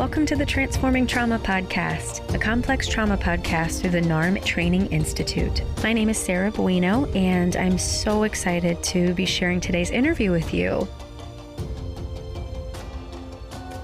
Welcome to the Transforming Trauma Podcast, a complex trauma podcast through the NARM Training Institute. My name is Sarah Buino, and I'm so excited to be sharing today's interview with you.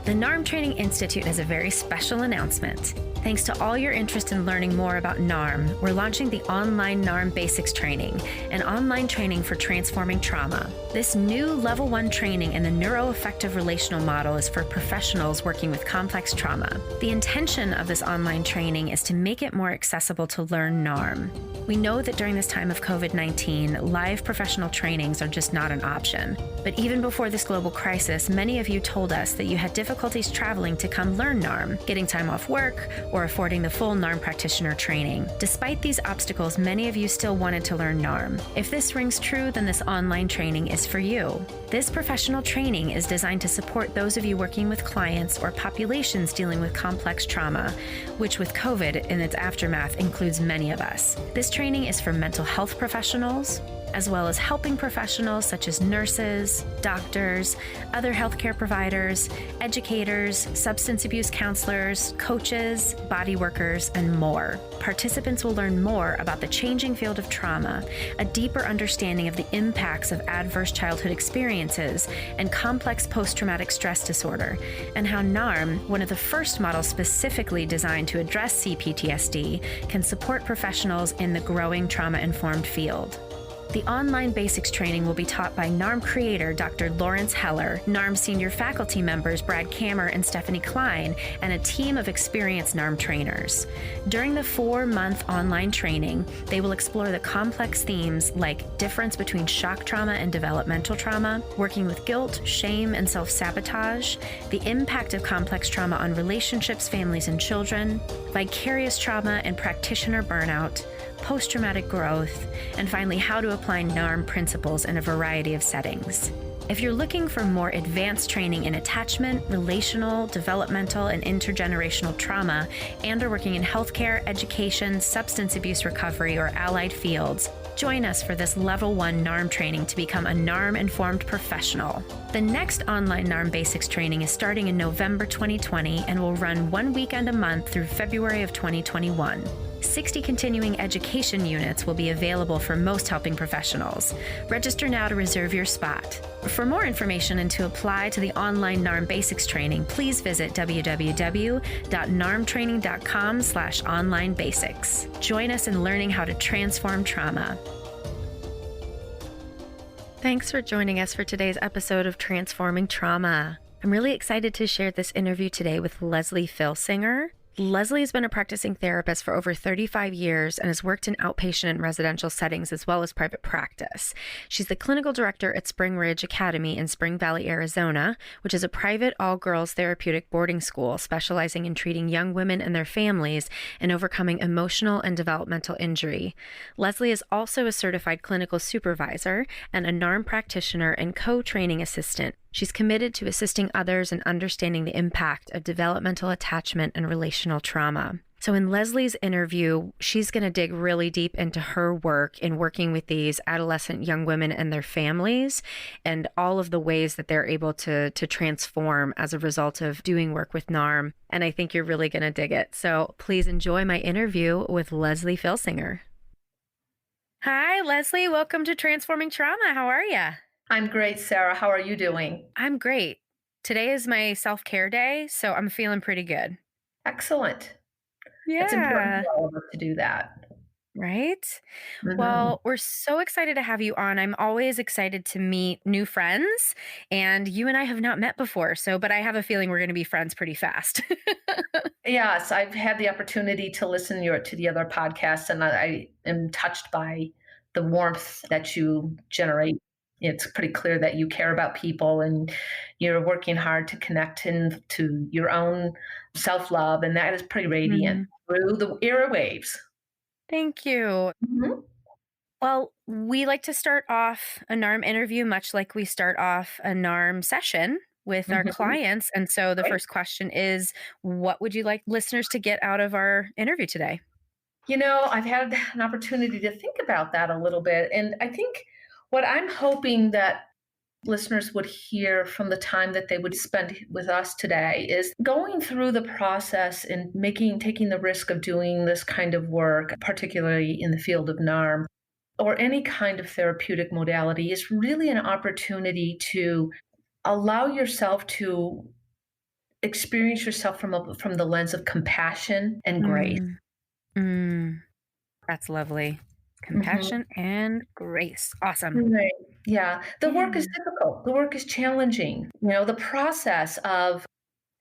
The NARM Training Institute has a very special announcement. Thanks to all your interest in learning more about NARM, we're launching the online NARM Basics Training, an online training for transforming trauma. This new Level 1 training in the NeuroAffective Relational Model is for professionals working with complex trauma. The intention of this online training is to make it more accessible to learn NARM. We know that during this time of COVID-19, live professional trainings are just not an option. But even before this global crisis, many of you told us that you had difficulties traveling to come learn NARM, getting time off work, or affording the full NARM practitioner training. Despite these obstacles, many of you still wanted to learn NARM. If this rings true, then this online training is for you. This professional training is designed to support those of you working with clients or populations dealing with complex trauma, which with COVID and its aftermath includes many of us. This training is for mental health professionals, as well as helping professionals such as nurses, doctors, other healthcare providers, educators, substance abuse counselors, coaches, body workers, and more. Participants will learn more about the changing field of trauma, a deeper understanding of the impacts of adverse childhood experiences and complex post-traumatic stress disorder, and how NARM, one of the first models specifically designed to address C-PTSD, can support professionals in the growing trauma-informed field. The online basics training will be taught by NARM creator Dr. Lawrence Heller, NARM senior faculty members Brad Kammer and Stephanie Klein, and a team of experienced NARM trainers. During the 4-month online training, they will explore the complex themes like difference between shock trauma and developmental trauma, working with guilt, shame, and self-sabotage, the impact of complex trauma on relationships, families, and children, vicarious trauma and practitioner burnout, post-traumatic growth, and finally, how to apply NARM principles in a variety of settings. If you're looking for more advanced training in attachment, relational, developmental, and intergenerational trauma, and are working in healthcare, education, substance abuse recovery, or allied fields, join us for this Level 1 NARM training to become a NARM-informed professional. The next online NARM Basics training is starting in November 2020 and will run 1 weekend a month through February of 2021. 60 continuing education units will be available for most helping professionals. Register now to reserve your spot. For more information and to apply to the online NARM Basics training, please visit www.narmtraining.com/online basics. Join us in learning how to transform trauma. Thanks for joining us for today's episode of Transforming Trauma. I'm really excited to share this interview today with Leslie Filsinger. Leslie has been a practicing therapist for over 35 years and has worked in outpatient and residential settings as well as private practice. She's the clinical director at Spring Ridge Academy in Spring Valley, Arizona, which is a private all-girls therapeutic boarding school specializing in treating young women and their families and overcoming emotional and developmental injury. Leslie is also a certified clinical supervisor and a NARM practitioner and co-training assistant. She's committed to assisting others in understanding the impact of developmental attachment and relational trauma. So in Leslie's interview, she's going to dig really deep into her work in working with these adolescent young women and their families and all of the ways that they're able to transform as a result of doing work with NARM. And I think you're really going to dig it. So please enjoy my interview with Leslie Filsinger. Hi, Leslie. Welcome to Transforming Trauma. How are you? I'm great, Sarah. How are you doing? I'm great. Today is my self-care day, so I'm feeling pretty good. Excellent. Yeah. It's important for all of us to do that. Right? Mm-hmm. Well, we're so excited to have you on. I'm always excited to meet new friends, and you and I have not met before, but I have a feeling we're going to be friends pretty fast. Yes, I've had the opportunity to listen to the other podcasts, and I am touched by the warmth that you generate. It's pretty clear that you care about people and you're working hard to connect into your own self-love, and that is pretty radiant through the airwaves. Thank you. Mm-hmm. Well, we like to start off a NARM interview much like we start off a NARM session with our clients. And so the first question is, what would you like listeners to get out of our interview today? You know, I've had an opportunity to think about that a little bit. And I think what I'm hoping that listeners would hear from the time that they would spend with us today is going through the process and taking the risk of doing this kind of work, particularly in the field of NARM or any kind of therapeutic modality, is really an opportunity to allow yourself to experience yourself from the lens of compassion and grace. Mm, mm, that's lovely. Mhm. Compassion and grace. Awesome. Right. Yeah. The work is Yeah. difficult. The work is challenging. The process of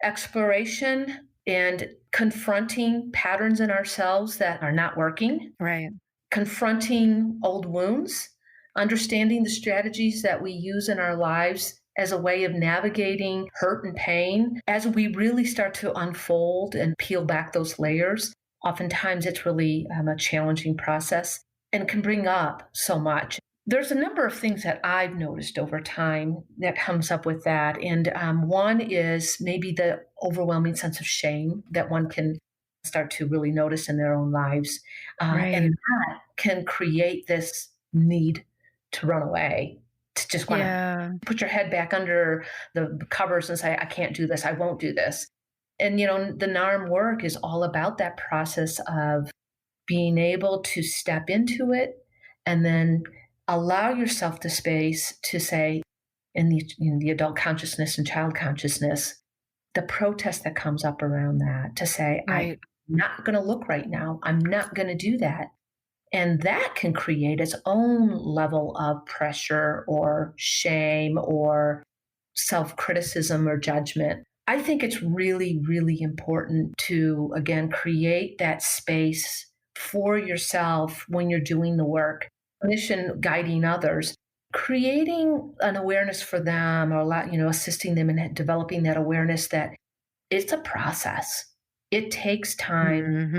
exploration and confronting patterns in ourselves that are not working, Right. confronting old wounds, understanding the strategies that we use in our lives as a way of navigating hurt and pain. As we really start to unfold and peel back those layers, oftentimes it's really a challenging process and can bring up so much. There's a number of things that I've noticed over time that comes up with that. And one is maybe the overwhelming sense of shame that one can start to really notice in their own lives. And Right. that can create this need to run away, to just want to Yeah. put your head back under the covers and say, I can't do this. I won't do this. And, the NARM work is all about that process of being able to step into it and then allow yourself the space to say, in the adult consciousness and child consciousness, the protest that comes up around that to say, I'm Right. not going to look right now. I'm not going to do that. And that can create its own level of pressure or shame or self criticism or judgment. I think it's really, really important to, again, create that space for yourself when you're doing the work, mission guiding others, creating an awareness for them or assisting them in developing that awareness that it's a process. It takes time Mm-hmm.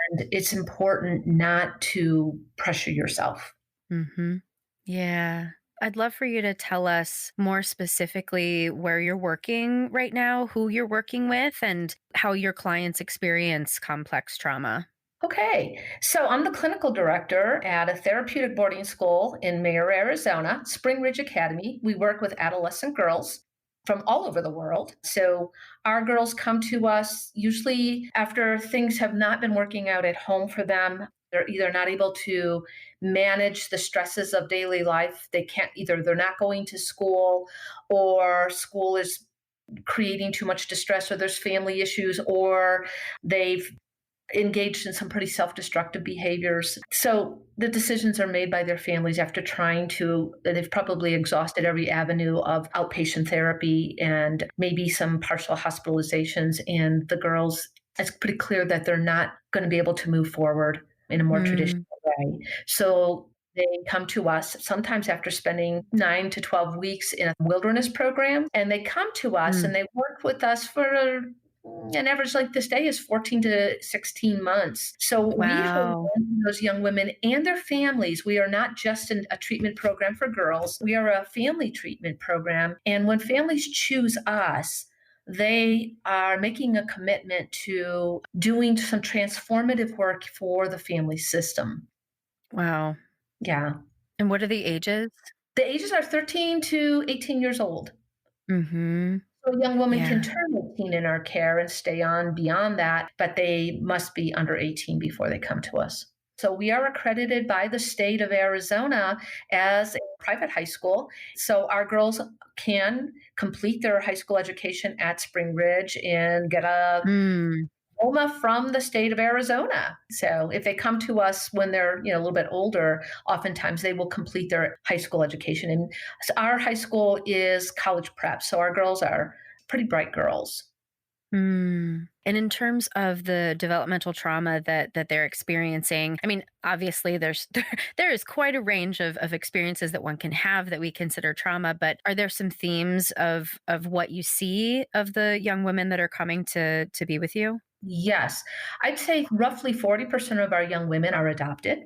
and it's important not to pressure yourself. Mm-hmm. Yeah. I'd love for you to tell us more specifically where you're working right now, who you're working with, and how your clients experience complex trauma. Okay, so I'm the clinical director at a therapeutic boarding school in Mayer, Arizona, Spring Ridge Academy. We work with adolescent girls from all over the world. So our girls come to us usually after things have not been working out at home for them. They're either not able to manage the stresses of daily life. They're not going to school, or school is creating too much distress, or there's family issues, or they've engaged in some pretty self-destructive behaviors. So the decisions are made by their families after they've probably exhausted every avenue of outpatient therapy and maybe some partial hospitalizations. And the girls, it's pretty clear that they're not going to be able to move forward in a more traditional Mm, way. So they come to us sometimes after spending 9 to 12 weeks in a wilderness program, and they come to us mm. and they work with us for an average length of stay is 14 to 16 months. So we hold Wow. on to those young women and their families. We are not just a treatment program for girls, we are a family treatment program. And when families choose us, they are making a commitment to doing some transformative work for the family system. Wow. Yeah. And what are the ages? The ages are 13 to 18 years old. Mm-hmm. So a young woman can Yeah. turn 18 in our care and stay on beyond that, but they must be under 18 before they come to us. So we are accredited by the state of Arizona as a private high school. So our girls can complete their high school education at Spring Ridge and get a Mm. diploma from the state of Arizona. So if they come to us when they're a little bit older, oftentimes they will complete their high school education. And our high school is college prep, so our girls are pretty bright girls. Mm. And in terms of the developmental trauma that they're experiencing, I mean, obviously there is quite a range of experiences that one can have that we consider trauma, but are there some themes of what you see of the young women that are coming to be with you? Yes, I'd say roughly 40% of our young women are adopted.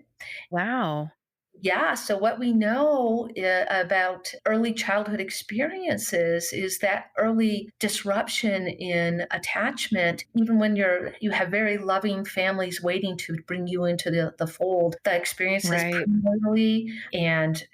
Wow. Yeah, so what we know about early childhood experiences is that early disruption in attachment, even when you have very loving families waiting to bring you into the fold, the experiences Right. prenatally and,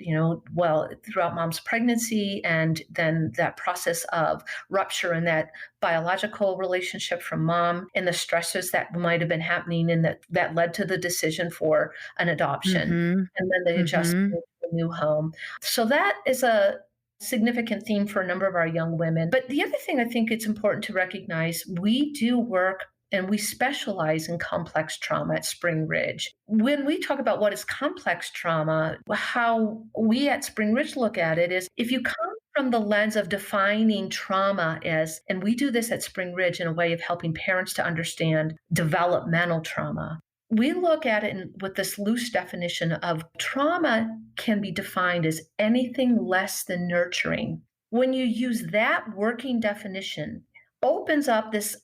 well, throughout mom's pregnancy, and then that process of rupture in that biological relationship from mom and the stresses that might have been happening and that led to the decision for an adoption Mhm. and then the Mhm. adjustment to a new home. So that is a significant theme for a number of our young women. But the other thing I think it's important to recognize, we do work and we specialize in complex trauma at Spring Ridge. When we talk about what is complex trauma, how we at Spring Ridge look at it is if you come from the lens of defining trauma as, and we do this at Spring Ridge in a way of helping parents to understand developmental trauma. We look at it with this loose definition of trauma can be defined as anything less than nurturing. When you use that working definition, opens up this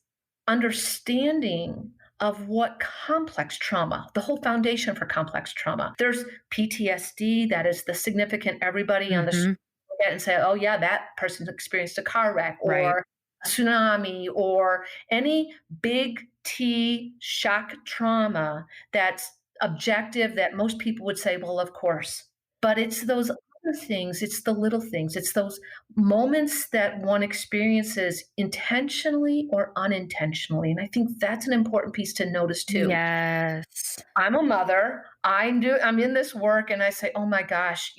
understanding of what complex trauma, the whole foundation for complex trauma. There's PTSD, that is the significant everybody on the street Mhm. look at and say, oh yeah, that person experienced a car wreck Right. or a tsunami or any big T shock trauma that's objective that most people would say, well, of course. But it's those other things, it's the little things, it's those moments that one experiences intentionally or unintentionally. And I think that's an important piece to notice too. Yes. I'm a mother. I'm in this work and I say, oh my gosh,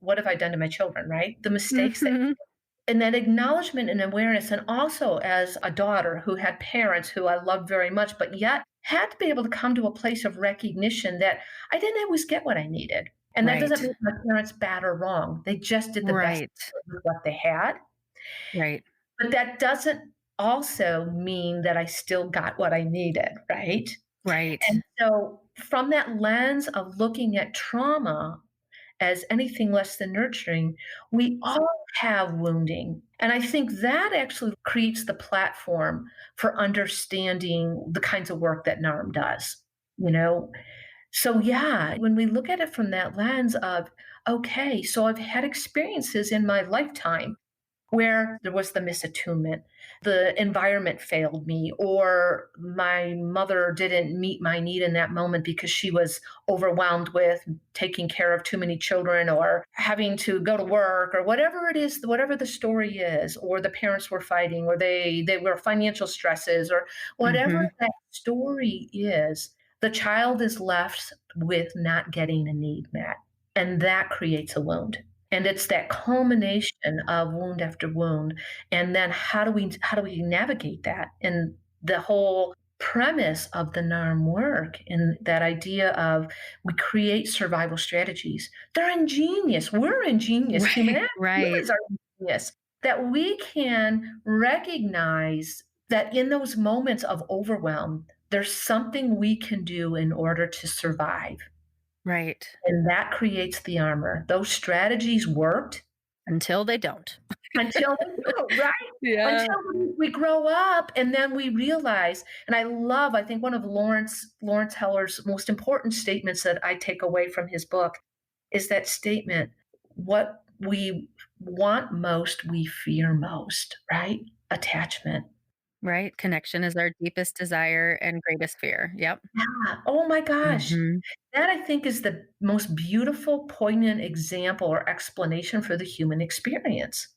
what have I done to my children, right? The mistakes that Mhm. and that acknowledgement and awareness, and also as a daughter who had parents who I loved very much, but yet had to be able to come to a place of recognition that I didn't always get what I needed. And that doesn't Right. mean my parents bad or wrong. They just did the best Right. with what they had. Right. But that doesn't also mean that I still got what I needed, right? Right. And so from that lens of looking at trauma as anything less than nurturing, we all have wounding. And I think that actually creates the platform for understanding the kinds of work that NARM does, you know? So, yeah, when we look at it from that lens of, okay, so I've had experiences in my lifetime where there was the misattunement, the environment failed me, or my mother didn't meet my need in that moment because she was overwhelmed with taking care of too many children or having to go to work or whatever it is, whatever the story is, or the parents were fighting or they were financial stresses or whatever Mhm. that story is, the child is left with not getting a need met. And that creates a wound. And it's that culmination of wound after wound. And then how do we navigate that? And the whole premise of the NARM work and that idea of we create survival strategies. They're ingenious. We're ingenious. Right. Right. Humans are ingenious. That we can recognize that in those moments of overwhelm, there's something we can do in order to survive. Right. And that creates the armor. Those strategies worked Until they don't. until they don't, right? Yeah. Until we grow up and then we realize, and I think one of Lawrence Heller's most important statements that I take away from his book is that statement, what we want most, we fear most, right? Attachment. Right. Connection is our deepest desire and greatest fear. Yep. Yeah. Oh my gosh. Mhm. That I think is the most beautiful, poignant example or explanation for the human experience.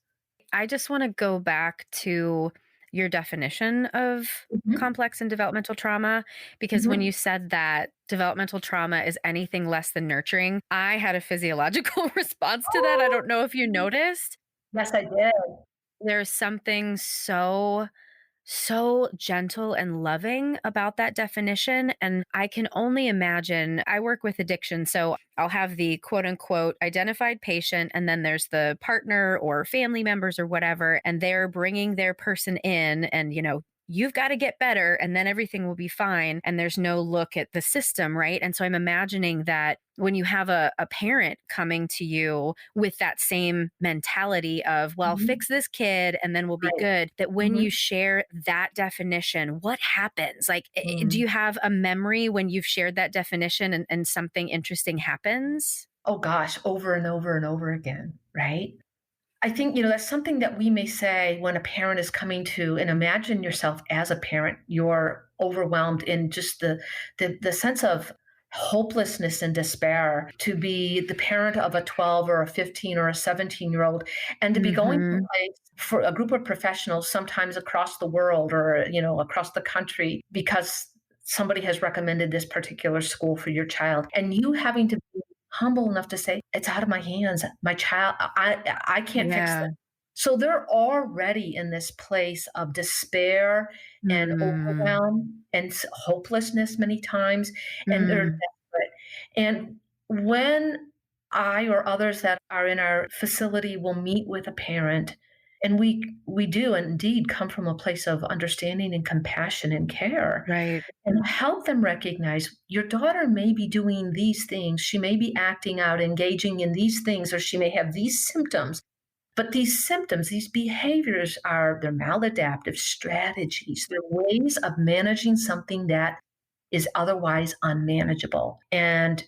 I just want to go back to your definition of Mhm, complex and developmental trauma, because when mhm. you said that developmental trauma is anything less than nurturing, I had a physiological response to that. I Oh, don't know if you noticed. yes, I did. There's something so gentle and loving about that definition. And I can only imagine, I work with addiction. So I'll have the quote unquote identified patient, and then there's the partner or family members or whatever, and they're bringing their person in, and, you've got to get better and then everything will be fine. And there's no look at the system, right? And so I'm imagining that when you have a parent coming to you with that same mentality of, well, Mhm. fix this kid and then we'll be Right. good, that when you Mhm. share that definition, what happens? Like, do Mm. you have a memory when you've shared that definition and something interesting happens? oh gosh, over and over and over again, right? I think, that's something that we may say when a parent is coming to, and imagine yourself as a parent, you're overwhelmed in just the sense of hopelessness and despair to be the parent of a 12 or a 15 or a 17-year-old and to be going to a Mhm. place for a group of professionals sometimes across the world or across the country because somebody has recommended this particular school for your child and you having to humble enough to say, "It's out of my hands. My child, I can't fix this." Yeah. So they're already in this place of despair and Mm. overwhelm and hopelessness many times, and they're Mm. desperate. And when I or others that are in our facility will meet with a parent, and we do indeed come from a place of understanding and compassion and care, Right. and help them recognize your daughter may be doing these things. She may be acting out, engaging in these things, or she may have these symptoms. But these symptoms, these behaviors they're maladaptive strategies. They're ways of managing something that is otherwise unmanageable. And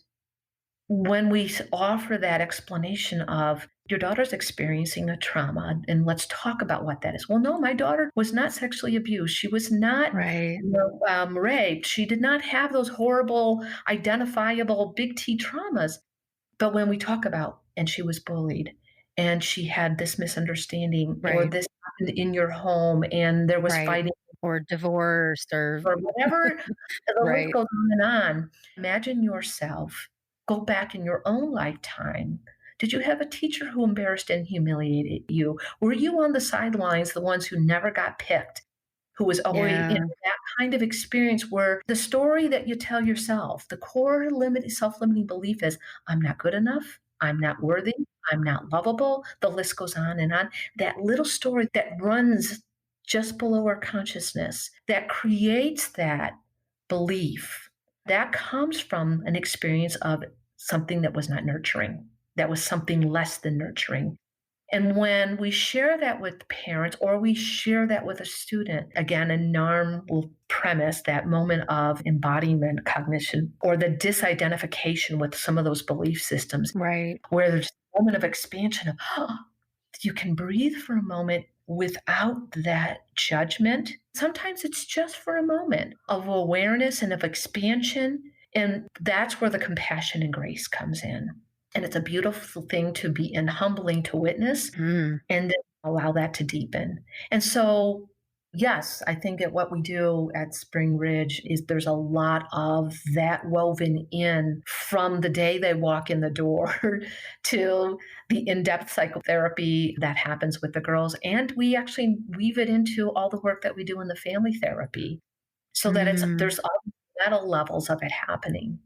when we offer that explanation of your daughter's experiencing a trauma, and let's talk about what that is. Well, no, my daughter was not sexually abused. She was not Right. raped. She did not have those horrible, identifiable big T traumas. But when we talk about, and she was bullied, and she had this misunderstanding, or Right. this happened in your home, and there was Right. fighting Or divorced or or whatever, the list right. goes on and on. Imagine yourself, go back in your own lifetime. Did you have a teacher who embarrassed and humiliated you? Were you on the sidelines, the ones who never got picked, who was always, Yeah. that kind of experience where the story that you tell yourself, the core self-limiting belief is, I'm not good enough, I'm not worthy, I'm not lovable, the list goes on and on. That little story that runs just below our consciousness that creates that belief that comes from an experience of something that was not nurturing, that was something less than nurturing. And when we share that with parents or we share that with a student, again, a NARM will premise that moment of embodiment cognition or the disidentification with some of those belief systems, Right. where there's a moment of expansion of, oh, you can breathe for a moment without that judgment. Sometimes it's just for a moment of awareness and of expansion. And that's where the compassion and grace comes in. And it's a beautiful thing to be and humbling to witness Mm. and then allow that to deepen. And so, yes, I think that what we do at Spring Ridge is there's a lot of that woven in from the day they walk in the door to the in-depth psychotherapy that happens with the girls. And we actually weave it into all the work that we do in the family therapy so that Mm. there's all meta levels of it happening.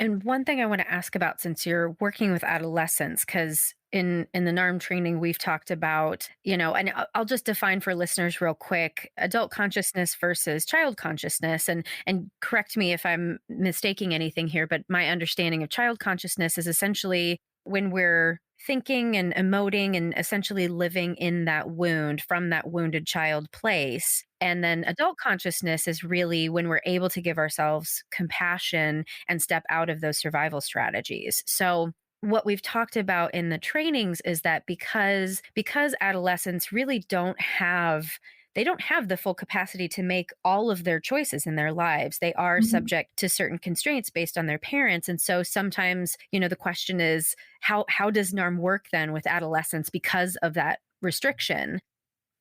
And one thing I want to ask about since you're working with adolescents, because in the NARM training, we've talked about, and I'll just define for listeners real quick, adult consciousness versus child consciousness. And correct me if I'm mistaking anything here, but my understanding of child consciousness is essentially when we're thinking and emoting and essentially living in that wound from that wounded child place. And then adult consciousness is really when we're able to give ourselves compassion and step out of those survival strategies. So what we've talked about in the trainings is that because adolescents really don't have the full capacity to make all of their choices in their lives. They are Mhm. subject to certain constraints based on their parents. And so sometimes, the question is, how does NARM work then with adolescents because of that restriction?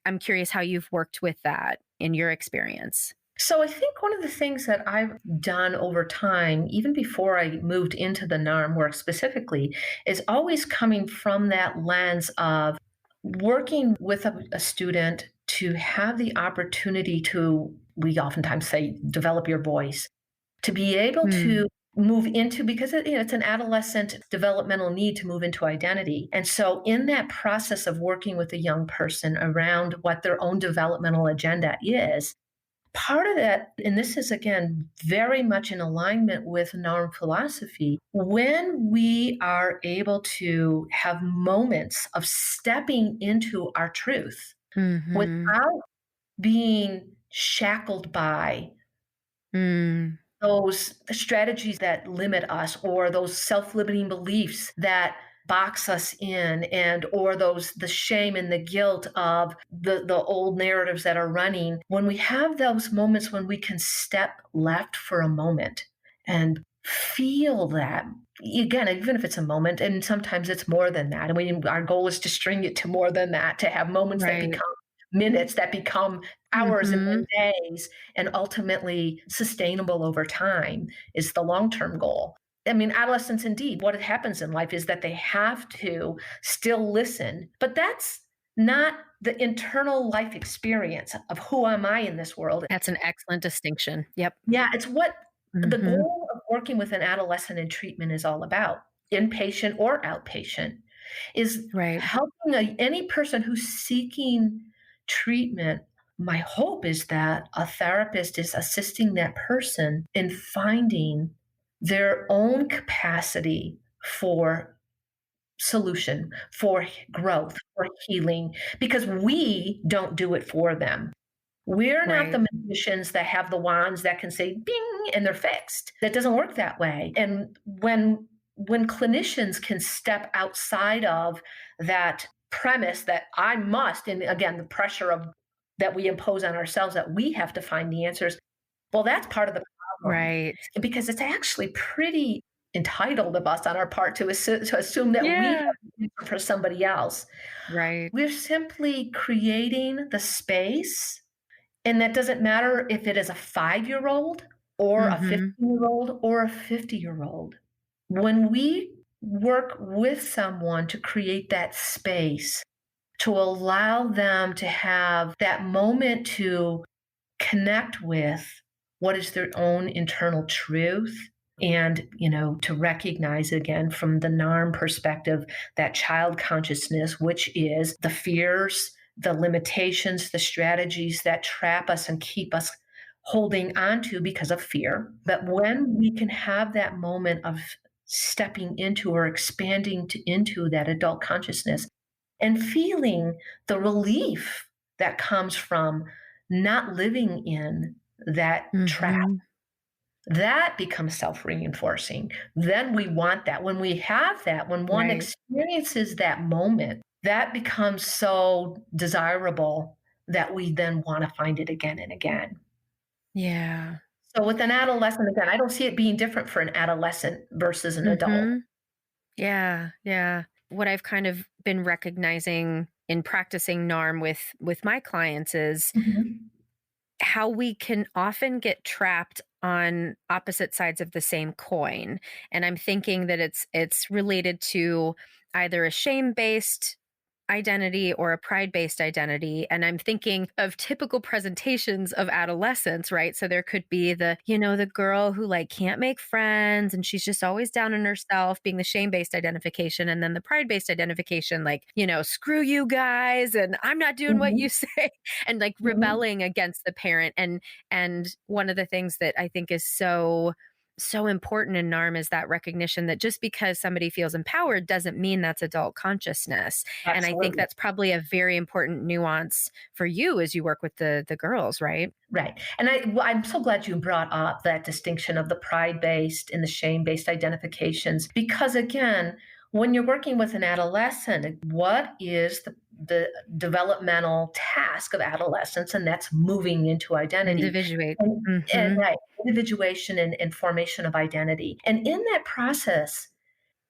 I'm curious how you've worked with that in your experience. So I think one of the things that I've done over time, even before I moved into the NARM work specifically, is always coming from that lens of working with a student to have the opportunity to, we oftentimes say, develop your voice, to be able Hmm. to move into, because it's an adolescent developmental need to move into identity. And so in that process of working with a young person around what their own developmental agenda is, part of that, and this is again very much in alignment with NARM philosophy, when we are able to have moments of stepping into our truth Hmm. without being shackled by Mm. those strategies that limit us, or those self-limiting beliefs that box us in, and or those the shame and the guilt of the old narratives that are running. When we have those moments when we can step left for a moment and feel that, again, even if it's a moment, and sometimes it's more than that, and our goal is to string it to more than that, to have moments that Right. become minutes, that become hours, and Mhm. then days, and ultimately sustainable over time is the long-term goal. I mean, adolescents, indeed, what happens in life is that they have to still listen, but that's not the internal life experience of who am I in this world. That's an excellent distinction. Yep. Yeah, it's what the Mhm. goal of working with an adolescent in treatment is all about, inpatient or outpatient, is Right. helping any person who's seeking treatment. My hope is that a therapist is assisting that person in finding their own capacity for solution, for growth, for healing, because we don't do it for them. We're not Right. the magicians that have the wands that can say bing and they're fixed. That doesn't work that way. And when clinicians can step outside of that premise that I must, and again, the pressure of that we impose on ourselves, that we have to find the answers, well, that's part of the problem, Right. because it's actually pretty entitled of us on our part to assume that we have Yeah. the answer for somebody else. Right. We're simply creating the space, and that doesn't matter if it is a 5-year-old or a Mhm. 15-year-old or a 50-year-old. When we work with someone to create that space, to allow them to have that moment to connect with what is their own internal truth, and to recognize, again, from the NARM perspective, that child consciousness, which is the fears, the limitations, the strategies that trap us and keep us holding on to because of fear. But when we can have that moment of stepping into or expanding into that adult consciousness and feeling the relief that comes from not living in that trap, Mhm. that becomes self reinforcing. Then we want that. When we have that, when one Right. experiences that moment, that becomes so desirable that we then want to find it again and again. Yeah. So, with an adolescent, again, I don't see it being different for an adolescent versus an adult. Mhm. Yeah. Yeah. What I've kind of been recognizing in practicing NARM with my clients is Mhm. how we can often get trapped on opposite sides of the same coin. And I'm thinking that it's related to either a shame-based identity or a pride-based identity. And I'm thinking of typical presentations of adolescence, right? So there could be the girl who like can't make friends and she's just always down on herself, being the shame-based identification. And then the pride-based identification, like, screw you guys and I'm not doing what you Mhm. say, and like Mhm. rebelling against the parent. And one of the things that I think is so important in NARM is that recognition that just because somebody feels empowered doesn't mean that's adult consciousness. And I think Absolutely. that's probably a very important nuance for you as you work with the girls, right? Right. And I'm so glad you brought up that distinction of the pride based and the shame based identifications, because, again, when you're working with an adolescent, what is the developmental task of adolescence? And that's moving into identity. Individuate. And Mhm. right, individuation and formation of identity. And in that process,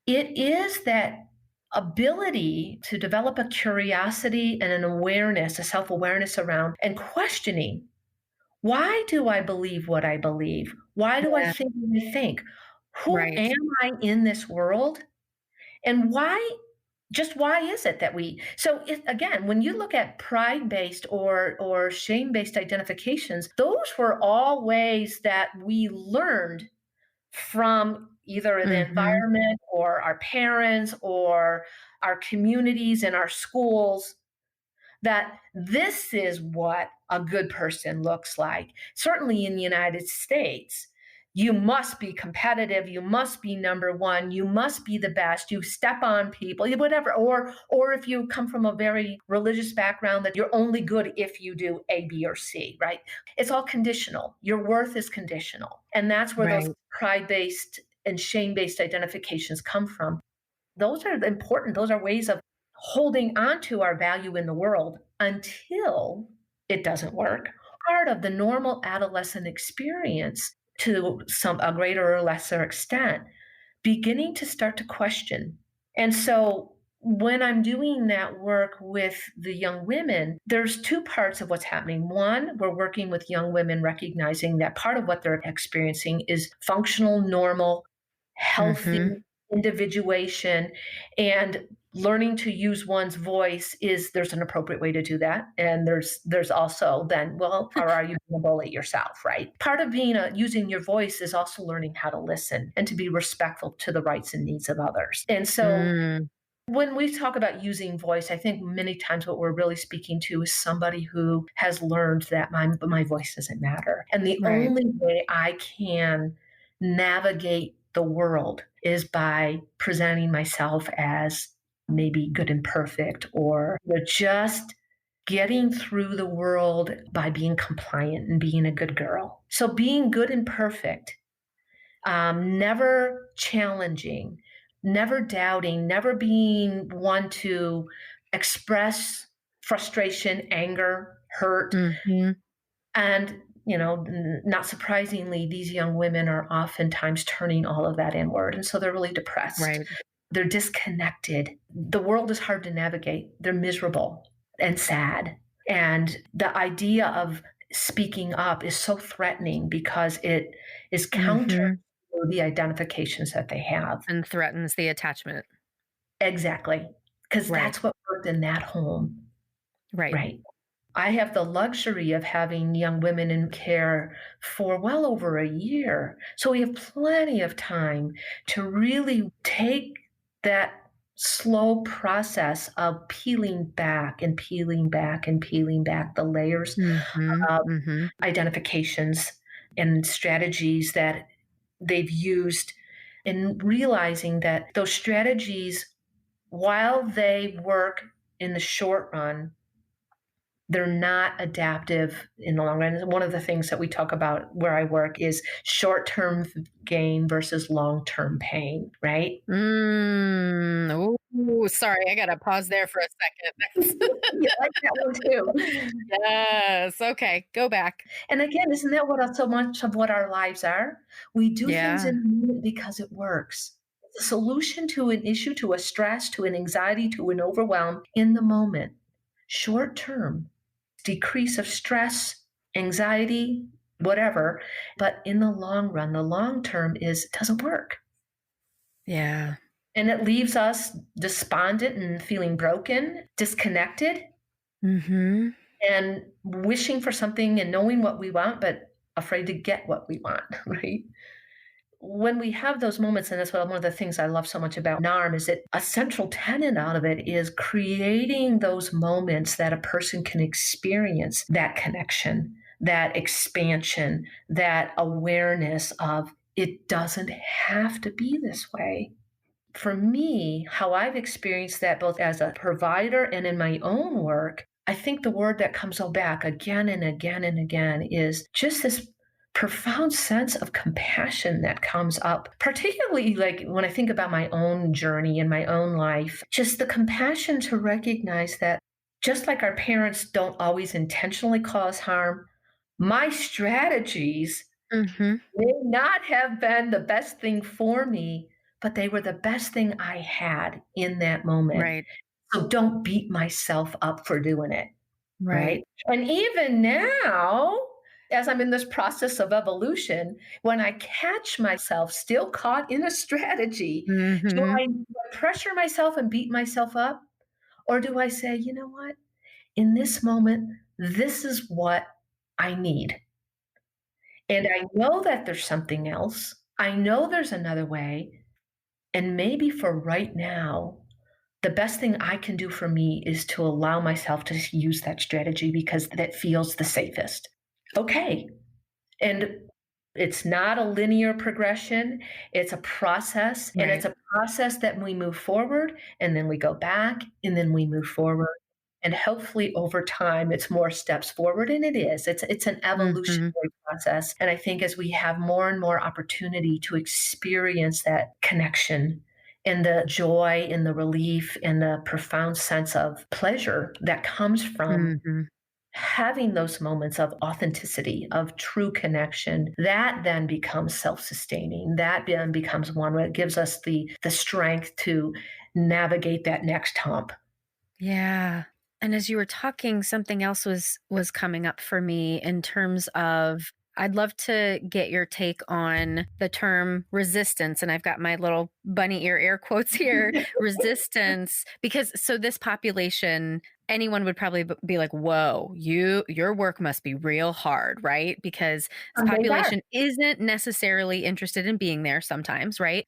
it is that ability to develop a curiosity and an awareness, a self awareness around and questioning, why do I believe what I believe? Why do I Yeah, think what I think? Who right. am I in this world? And why is it that again, when you look at pride based or shame based identifications, those were all ways that we learned from either the Mhm. environment or our parents or our communities and our schools, that this is what a good person looks like. Certainly in the United States, you must be competitive, you must be number one, you must be the best, you step on people, whatever. Or if you come from a very religious background, that you're only good if you do A, B, or C, right? It's all conditional. Your worth is conditional. And that's where those Right. pride-based and shame-based identifications come from. Those are important. Those are ways of holding on to our value in the world until it doesn't work. Part of the normal adolescent experience, to a greater or lesser extent, beginning to start to question. And so when I'm doing that work with the young women, there's two parts of what's happening. One, we're working with young women recognizing that part of what they're experiencing is functional, normal, healthy Mm-hmm. individuation, and learning to use one's voice there's an appropriate way to do that. And there's also then, well, or are you being a bully yourself, right? Part of using your voice is also learning how to listen and to be respectful to the rights and needs of others. And so Mm, when we talk about using voice, I think many times what we're really speaking to is somebody who has learned that my voice doesn't matter. And the right. only way I can navigate the world is by presenting myself as maybe good and perfect, or just getting through the world by being compliant and being a good girl. So being good and perfect, never challenging, never doubting, never being one to express frustration, anger, hurt. Mm-hmm. And, not surprisingly, these young women are oftentimes turning all of that inward. And so they're really depressed. Right. They're disconnected. The world is hard to navigate. They're miserable and sad. And the idea of speaking up is so threatening because it is counter Mm-hmm. to the identifications that they have. And threatens the attachment. Exactly. Because Right. that's what worked in that home. Right. Right. I have the luxury of having young women in care for well over a year. So we have plenty of time to really take that slow process of peeling back and peeling back and peeling back the layers Mm-hmm. of Mm-hmm. identifications and strategies that they've used, and realizing that those strategies, while they work in the short run, they're not adaptive in the long run. One of the things that we talk about where I work is short-term gain versus long-term pain, right? Oh, sorry. I got to pause there for a second. You like that one too. Yes. Okay. Go back. And again, isn't that what so much of what our lives are? We do things Yeah. in the moment because it works. It's a solution to an issue, to a stress, to an anxiety, to an overwhelm in the moment. Short term, decrease of stress, anxiety, whatever. But in the long run, the long term it doesn't work. Yeah. And it leaves us despondent and feeling broken, disconnected, Mm-hmm. and wishing for something and knowing what we want, but afraid to get what we want, right? When we have those moments, and that's one of the things I love so much about NARM, is that a central tenet out of it is creating those moments that a person can experience that connection, that expansion, that awareness of it doesn't have to be this way. For me, how I've experienced that both as a provider and in my own work, I think the word that comes back again and again and again is just this profound sense of compassion that comes up, particularly like when I think about my own journey in my own life, just the compassion to recognize that just like our parents don't always intentionally cause harm, my strategies Mm-hmm. may not have been the best thing for me, but they were the best thing I had in that moment. Right. So don't beat myself up for doing it. Right. Right. And even now, as I'm in this process of evolution, when I catch myself still caught in a strategy, Mm-hmm. do I pressure myself and beat myself up? Or do I say, you know what? In this moment, this is what I need. And I know that there's something else. I know there's another way. And maybe for right now, the best thing I can do for me is to allow myself to use that strategy because that feels the safest. Okay. And It's not a linear progression. It's a process, and it's Right. a process that we move forward and then we go back and then we move forward. And hopefully over time it's more steps forward, and it is. It's an Mhm. evolutionary process. And I think as we have more and more opportunity to experience that connection and the joy and the relief and the profound sense of pleasure that comes from Mhm. having those moments of authenticity, of true connection, that then becomes self-sustaining. That then becomes one that gives us the strength to navigate that next hump. Yeah. And as you were talking, something else was coming up for me in terms of I'd love to get your take on the term resistance. And I've got my little bunny ear air quotes here, resistance, because so this population, anyone would probably be like, whoa, your work must be real hard, right? Because this Some days are. population isn't necessarily interested in being there sometimes, right?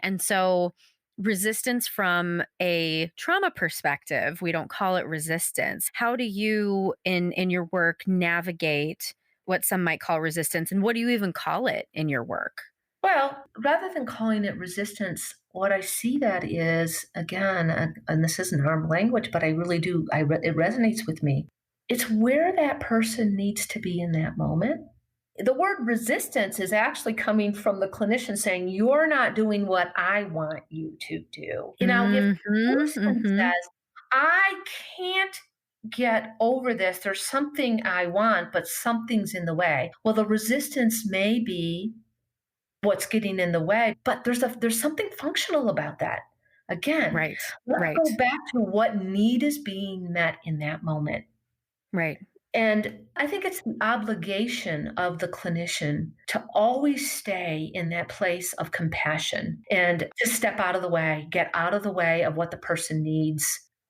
And so resistance from a trauma perspective, we don't call it resistance. How do you in your work navigate what some might call resistance, and what do you even call it in your work? Well, rather than calling it resistance, what I see that is, again, and this isn't harm language, but I really do, it resonates with me. It's where that person needs to be in that moment. The word resistance is actually coming from the clinician saying, "You're not doing what I want you to do." If Mhm. the person Mhm. says, "I can't get over this, there's something I want, but something's in the way." Well, the resistance may be what's getting in the way, but there's something functional about that. Again, Right. let's go Right. back to what need is being met in that moment. Right. And I think it's the obligation of the clinician to always stay in that place of compassion and to step out of the way, get out of the way of what the person needs.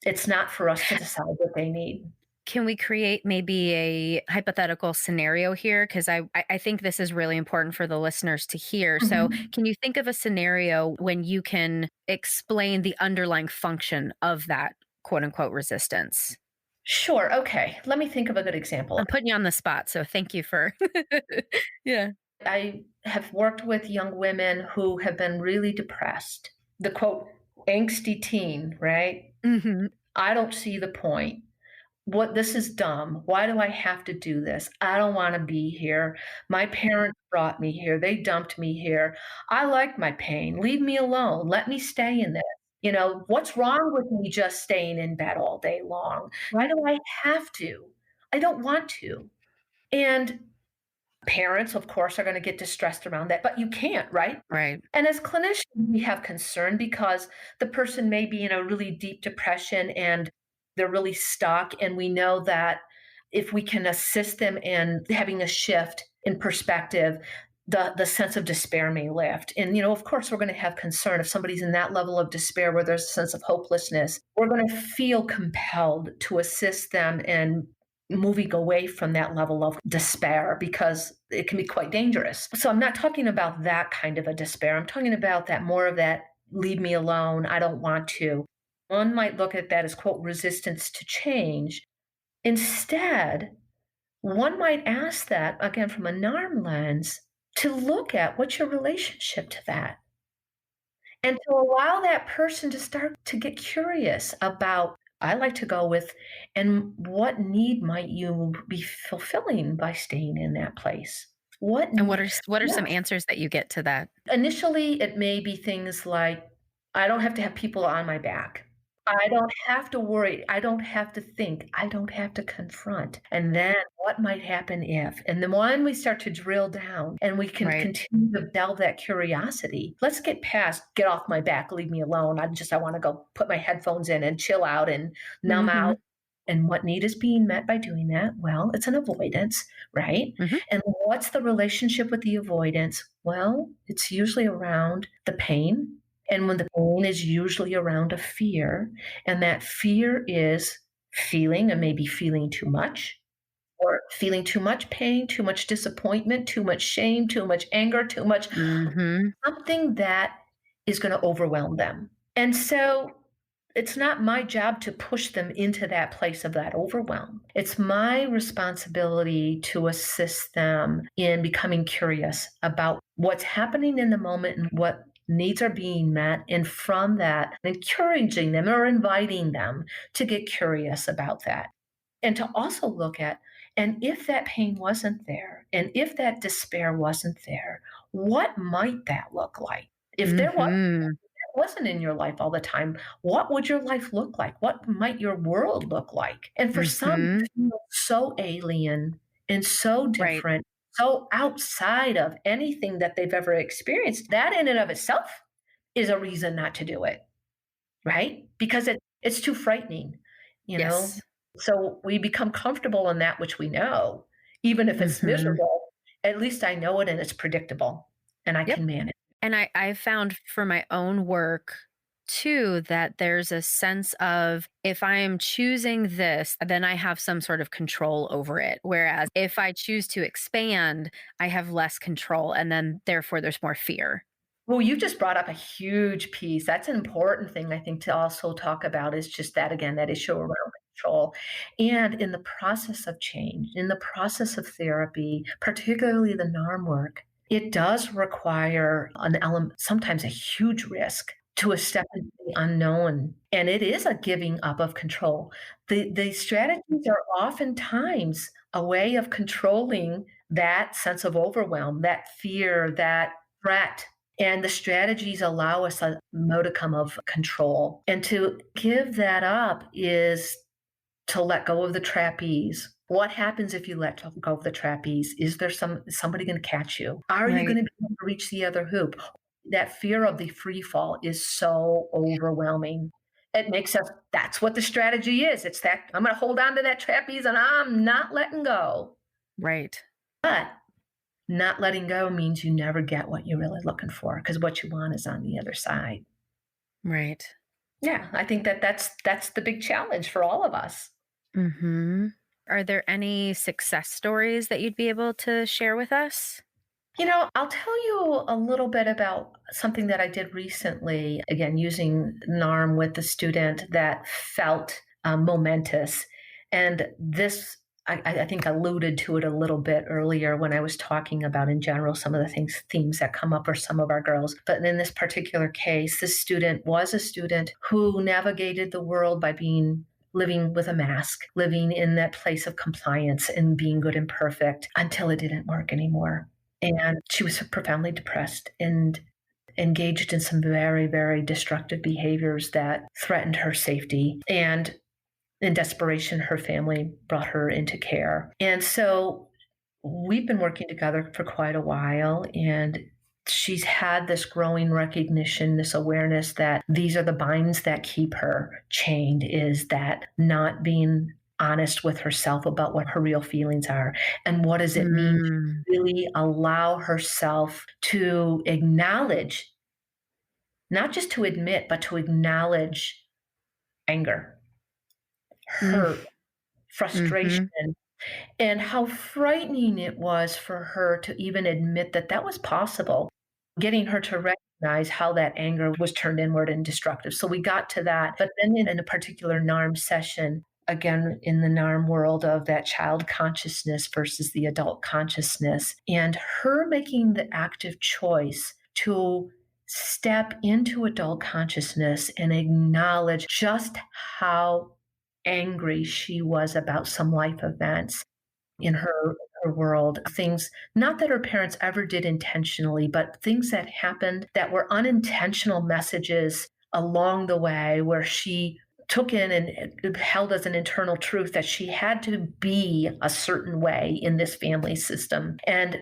It's not for us to decide what they need. Can we create maybe a hypothetical scenario here? Because I think this is really important for the listeners to hear. So, Mhm. can you think of a scenario when you can explain the underlying function of that quote unquote resistance? Sure. Okay. Let me think of a good example. I'm putting you on the spot, so thank you for Yeah. I have worked with young women who have been really depressed. The quote, angsty teen, right? Mhm. I don't see the point. What This is dumb. Why do I have to do this? I don't want to be here. My parents brought me here. They dumped me here. I like my pain. Leave me alone. Let me stay in this. What's wrong with me just staying in bed all day long? Why do I have to? I don't want to. And parents, of course, are going to get distressed around that, but you can't, right? Right. And as clinicians, we have concern because the person may be in a really deep depression and they're really stuck. And we know that if we can assist them in having a shift in perspective, the sense of despair may lift. And, of course, we're going to have concern if somebody's in that level of despair where there's a sense of hopelessness. We're going to feel compelled to assist them in moving away from that level of despair because it can be quite dangerous. So I'm not talking about that kind of a despair. I'm talking about that more of that leave me alone, I don't want to. One might look at that as quote resistance to change. Instead, one might ask that again from a NARM lens to look at what's your relationship to that and to allow that person to start to get curious about I like to go with and what need might you be fulfilling by staying in that place? What And n what are some Yes. answers that you get to that? Initially, it may be things like, I don't have to have people on my back. I don't have to worry. I don't have to think. I don't have to confront. And then what might happen if? And then when we start to drill down and we can Right. continue to delve that curiosity, let's get past, get off my back, leave me alone. I want to go put my headphones in and chill out and numb out. Mhm. And what need is being met by doing that? Well, it's an avoidance, right? Mhm. And what's the relationship with the avoidance? Well, it's usually around the pain. And when the pain is usually around a fear, and that fear is feeling and maybe feeling too much, or feeling too much pain, too much disappointment, too much shame, too much anger, too much Mhm. something that is going to overwhelm them. And so It's not my job to push them into that place of that overwhelm. It's my responsibility to assist them in becoming curious about what's happening in the moment and what needs are being met. And from that, encouraging them or inviting them to get curious about that. And to also look at, and if that pain wasn't there, and if that despair wasn't there, what might that look like? If there was Mhm. wasn't in your life all the time, what would your life look like? What might your world look like? And for some, Mhm. it feels so alien and so Right. different, so outside of anything that they've ever experienced. That in and of itself is a reason not to do it, right? Because it's too frightening, you know? Yes. So we become comfortable in that which we know, even if it's Mhm. miserable. At least I know it and it's predictable and I Yep. can manage. And I found for my own work too that there's a sense of if I am choosing this, then I have some sort of control over it. Whereas if I choose to expand, I have less control. And then therefore there's more fear. Well, you just brought up a huge piece. That's an important thing, I think, to also talk about is just that again, that issue around control. And in the process of change, in the process of therapy, particularly the NARM work, it does require an element, sometimes a huge risk to a step into the unknown. And it is a giving up of control. The strategies are oftentimes a way of controlling that sense of overwhelm, that fear, that threat, and the strategies allow us a modicum of control. And to give that up is to let go of the trapeze. What happens if you let go of the trapeze? Is there somebody going to catch you? Are you going Right. to be able to reach the other hoop? That fear of the free fall is so overwhelming. It makes us, that's what the strategy is. It's that I'm going to hold on to that trapeze and I'm not letting go. Right. But not letting go means you never get what you're really looking for because what you want is on the other side. Right. Yeah, I think that's the big challenge for all of us. Mhm. Are there any success stories that you'd be able to share with us? I'll tell you a little bit about something that I did recently, again, using NARM with a student that felt momentous. And this, I think, alluded to it a little bit earlier when I was talking about, in general, some of the themes that come up for some of our girls. But in this particular case, this student was a student who navigated the world by living with a mask, living in that place of compliance and being good and perfect until it didn't work anymore. And she was profoundly depressed and engaged in some very, very destructive behaviors that threatened her safety. And in desperation, her family brought her into care. And so we've been working together for quite a while. And she's had this growing recognition, this awareness that these are the binds that keep her chained, is that not being honest with herself about what her real feelings are and what does it mean to Mm. really allow herself to acknowledge, not just to admit, but to acknowledge anger, Mm. hurt, frustration, Mhm. and how frightening it was for her to even admit that that was possible, getting her to recognize how that anger was turned inward and destructive. So we got to that. But then in a particular NARM session, again, in the NARM world of that child consciousness versus the adult consciousness, and her making the active choice to step into adult consciousness and acknowledge just how angry she was about some life events in her world, things not that her parents ever did intentionally, but things that happened that were unintentional messages along the way where she took in and held as an internal truth that she had to be a certain way in this family system. And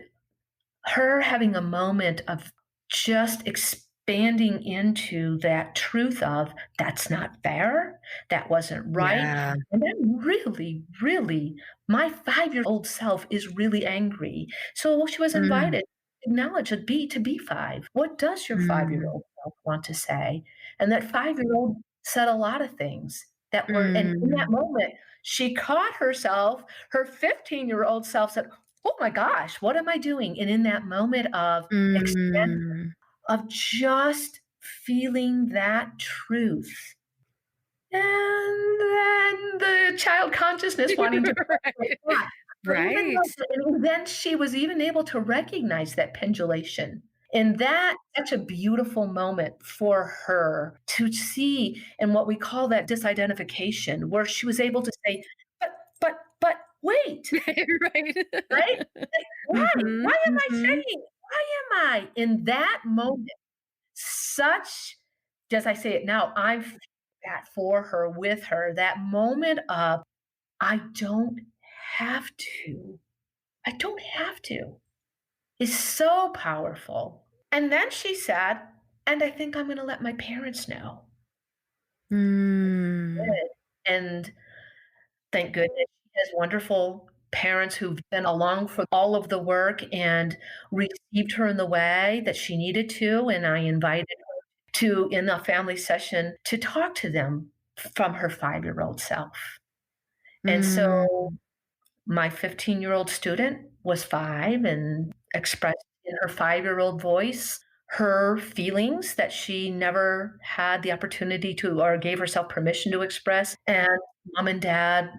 her having a moment of just expanding into that truth of that's not fair, that wasn't right. Yeah. And then really, my 5-year old self is really angry. So she was Mm. invited to acknowledge to be five. What does your 5-year Mm. old self want to say? And that 5-year old said a lot of things that were, and in that Mm. moment, she caught herself, her 15-year-old self said, oh my gosh, what am I doing? And in that moment of extent, Mm. of just feeling that truth, And then the child consciousness wanting to Right. that. But even Right. though and then she was even able to recognize that pendulation. And such a beautiful moment for her to see and what we call that disidentification, where she was able to say, but wait, Right. right? Like, why? Mhm, Why am I mhm. saying? Why am I in that moment? Such as I say it now, I'm feeling that for her, with her, that moment of, I don't have to. I don't have to, is so powerful. And then she said, "And I think I'm gonna let my parents know." Mm. Good. And thank goodness she has wonderful parents who've been along for all of the work and received her in the way that she needed to, and I invited her to, in a family session, to talk to them from her 5-year-old self. And Mm. so my 15-year-old student was 5 and expressed in her 5-year-old voice her feelings that she never had the opportunity to or gave herself permission to express, and mom and dad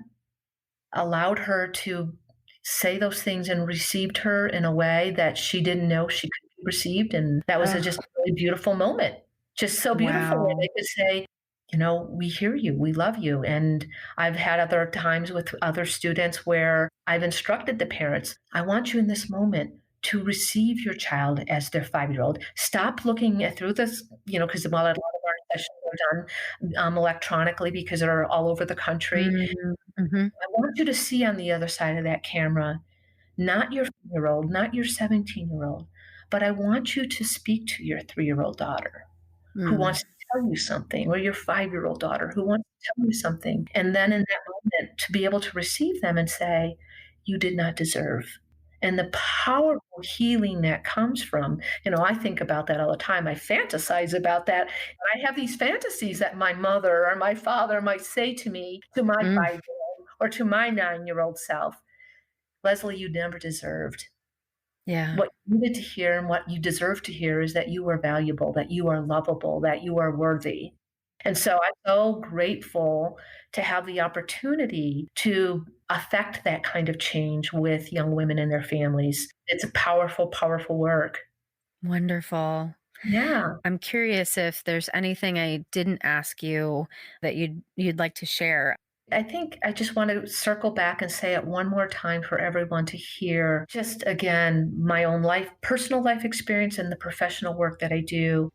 allowed her to say those things and received her in a way that she didn't know she could be received, and that was just Ugh, a really beautiful moment. Just so beautiful where wow. they could say, "We hear you, we love you," and I've had other times with other students where I've instructed the parents, "I want you in this moment to receive your child as their 5-year-old. Stop looking at through this," because while a lot of our sessions are done, electronically because they're all over the country. Mm, mhm, I want you to see on the other side of that camera, not your 4-year-old, not your 17-year-old, but I want you to speak to your 3-year-old daughter who mm, wants to tell you something, or your 5-year-old daughter who wants to tell you something. And then in that moment, to be able to receive them and say, "You did not deserve." And the powerful healing that comes from, I think about that all the time. I fantasize about that. And I have these fantasies that my mother or my father might say to me, to my mm. 5-year-old or to my 9-year-old self, "Leslie, you never deserved. Yeah, What you needed to hear and what you deserve to hear is that you are valuable, that you are lovable, that you are worthy." And so I'm so grateful to have the opportunity to affect that kind of change with young women and their families. It's a powerful, powerful work. wonderful. Yeah. I'm curious if there's anything I didn't ask you that you'd like to share. I think I just want to circle back and say it one more time for everyone to hear. Just again, my own personal life experience and the professional work that I do,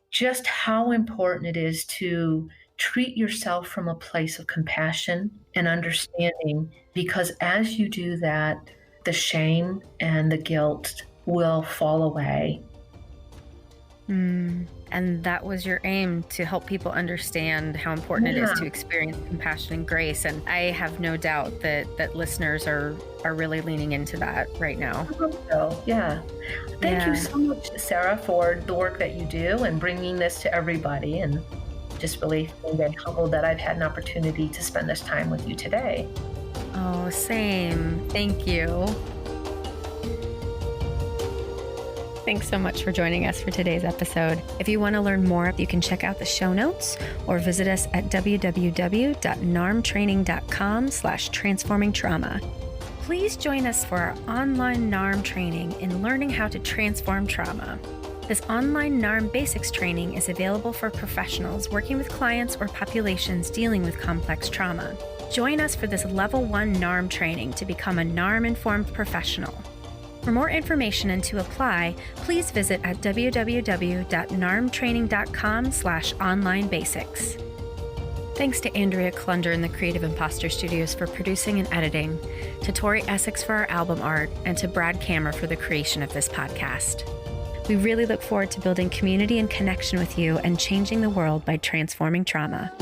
just how important it is to treat yourself from a place of compassion and understanding, because as you do that, the shame and the guilt will fall away. Mm. And that was your aim, to help people understand how important it is Yeah. to experience compassion and grace. And I have no doubt that listeners are really leaning into that right now. I hope so. Yeah. Thank you Yeah. so much, Sarah, for the work that you do and bringing this to everybody. And just really feeling very humbled that I've had an opportunity to spend this time with you today. Oh, same. Thank you. Thanks so much for joining us for today's episode. If you want to learn more, you can check out the show notes or visit us at www.narmtraining.com/transformingtrauma. Please join us for our online NARM training in learning how to transform trauma. This online NARM basics training is available for professionals working with clients or populations dealing with complex trauma. Join us for this Level 1 NARM training to become a NARM-informed professional. For more information and to apply, please visit at www.narmtraining.com/online-basics. Thanks to Andrea Klunder and the Creative Imposter Studios for producing and editing, to Tori Essex for our album art, and to Brad Kammer for the creation of this podcast. We really look forward to building community and connection with you and changing the world by transforming trauma.